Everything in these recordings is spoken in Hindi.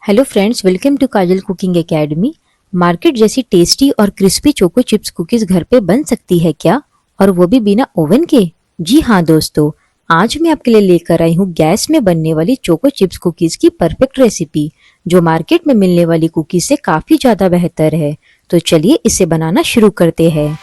Hello friends, welcome to Kajal cooking academy. Market जैसी टेस्टी और क्रिस्पी चोको चिप्स कुकीज घर पे बन सकती है क्या, और वो भी बिना ओवन के? जी हाँ दोस्तों, आज मैं आपके लिए लेकर आई हूँ गैस में बनने वाली चोको चिप्स कुकीज की परफेक्ट रेसिपी, जो मार्केट में मिलने वाली कुकीज से काफी ज्यादा बेहतर है। तो चलिए इसे बनाना शुरू करते हैं।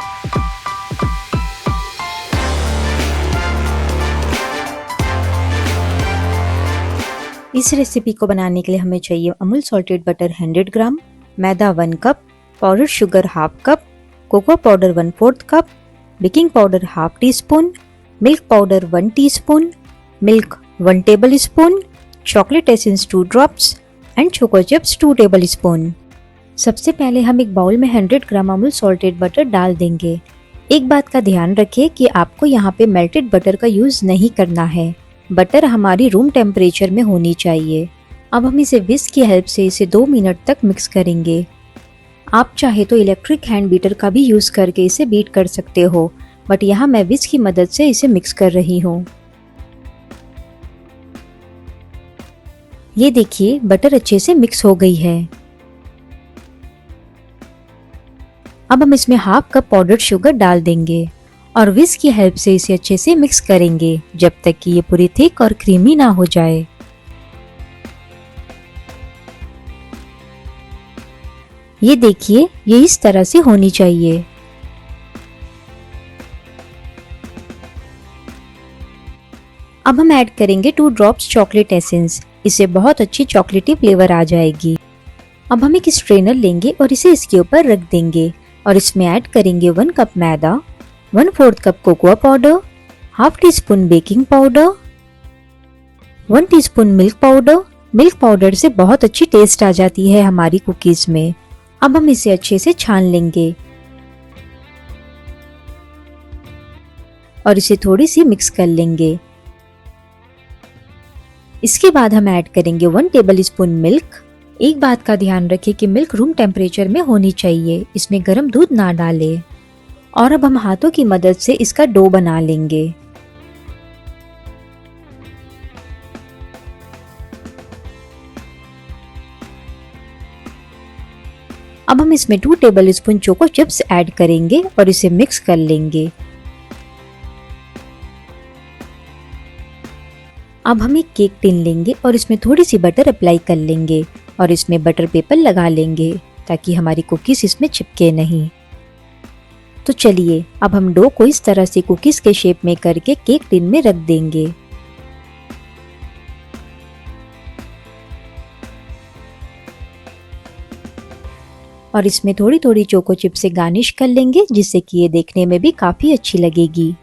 इस रेसिपी को बनाने के लिए हमें चाहिए अमूल सॉल्टेड बटर 100 ग्राम, मैदा 1 cup, powder sugar half cup, cocoa powder 1/4 cup, baking powder half teaspoon, milk powder 1 teaspoon, milk 1 tablespoon, chocolate essence 2 drops and choco chips 2 tablespoon. सबसे पहले हम एक बाउल में 100 ग्राम अमूल सॉल्टेड बटर डाल देंगे। एक बात का ध्यान रखें कि आपको यहाँ पे मेल्टेड बटर का यूज नहीं करना है। बटर हमारी रूम टेम्परेचर में होनी चाहिए। अब हम इसे विस्क की हेल्प से इसे 2 मिनट तक मिक्स करेंगे। आप चाहे तो इलेक्ट्रिक हैंड बीटर का भी यूज करके इसे बीट कर सकते हो, बट यहाँ मैं विस्क की मदद से इसे मिक्स कर रही हूँ। ये देखिए, बटर अच्छे से मिक्स हो गई है। अब हम इसमें हाफ कप पाउडर्ड शुगर डाल देंगे और विस्क की हेल्प से इसे अच्छे से मिक्स करेंगे जब तक कि ये पूरी थिक और क्रीमी ना हो जाए। ये देखिए, ये इस तरह से होनी चाहिए। अब हम ऐड करेंगे 2 ड्रॉप्स चॉकलेट एसेंस। इससे बहुत अच्छी चॉकलेटी फ्लेवर आ जाएगी। अब हम एक स्ट्रेनर लेंगे और इसे इसके ऊपर रख देंगे और इसमें ऐड करेंगे 1 कप मैदा, 1/4 cup cocoa powder, half tea spoon baking powder, 1 teaspoon milk powder. Milk powder से बहुत अच्छी टेस्ट आ जाती है हमारी कुकीज में। अब हम इसे अच्छे से छान लेंगे और इसे थोड़ी सी मिक्स कर लेंगे। इसके बाद हम ऐड करेंगे 1 टेबल स्पून मिल्क। एक बात का ध्यान रखें कि मिल्क रूम टेम्परेचर में होनी चाहिए, इसमें गर्म दूध ना डालें। और अब हम हाथों की मदद से इसका डो बना लेंगे। अब हम इसमें 2 table spoon choco chips add करेंगे और इसे मिक्स कर लेंगे। अब हम एक केक टिन लेंगे और इसमें थोड़ी सी बटर अप्लाई कर लेंगे और इसमें बटर पेपर लगा लेंगे ताकि हमारी कुकीज इसमें चिपके नहीं। तो चलिए, अब हम डो को इस तरह से कुकीज के शेप में करके केक टिन में रख देंगे। और इसमें थोड़ी थोड़ी चोको चिप से गार्निश कर लेंगे, जिससे कि ये देखने में भी काफी अच्छी लगेगी।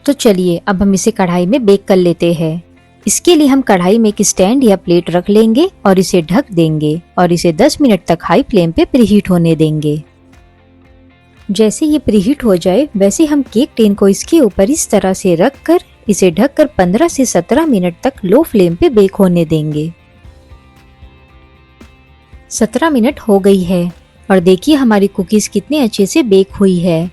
तो चलिए, अब हम इसे कढ़ाई में बेक कर लेते हैं। इसके लिए हम कढ़ाई में एक स्टैंड या प्लेट रख लेंगे और इसे ढक देंगे और इसे 10 मिनट तक हाई फ्लेम पे प्रीहीट होने देंगे। जैसे ये प्रीहीट हो जाए, वैसे हम केक टिन को इसके ऊपर इस तरह से रखकर इसे ढककर 15 से 17 मिनट तक लो फ्लेम पे बेक होने देंगे। 17 मिनट हो गई है और देखिए हमारी कुकीज कितने अच्छे से बेक हुई है।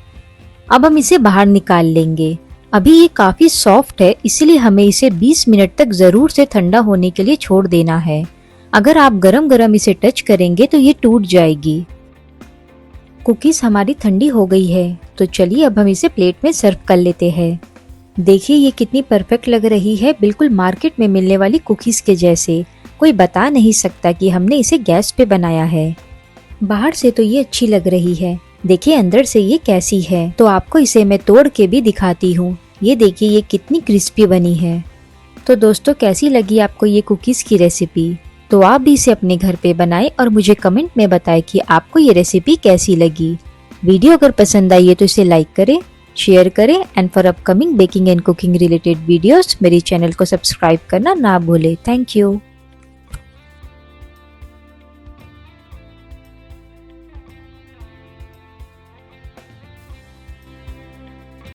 अब हम इसे बाहर निकाल लेंगे। अभी ये काफी सॉफ्ट है, इसलिए हमें इसे 20 मिनट तक जरूर से ठंडा होने के लिए छोड़ देना है। अगर आप गरम गरम इसे टच करेंगे तो ये टूट जाएगी। कुकीज हमारी ठंडी हो गई है, तो चलिए अब हम इसे प्लेट में सर्व कर लेते हैं। देखिए ये कितनी परफेक्ट लग रही है, बिल्कुल मार्केट में मिलने वाली कुकीज के जैसे। कोई बता नहीं सकता कि हमने इसे गैस पे बनाया है। बाहर से तो ये अच्छी लग रही है, देखिए अंदर से ये कैसी है। तो आपको इसे मैं तोड़ के भी दिखाती हूँ। ये देखिए ये कितनी क्रिस्पी बनी है। तो दोस्तों, कैसी लगी आपको ये कुकीज की रेसिपी? तो आप भी इसे अपने घर पे बनाएं और मुझे कमेंट में बताएं कि आपको ये रेसिपी कैसी लगी। वीडियो अगर पसंद आई है तो इसे लाइक करें, शेयर करें and for upcoming baking and cooking related videos मेरे चैनल को सब्सक्राइब करना ना भूलें। Thank you.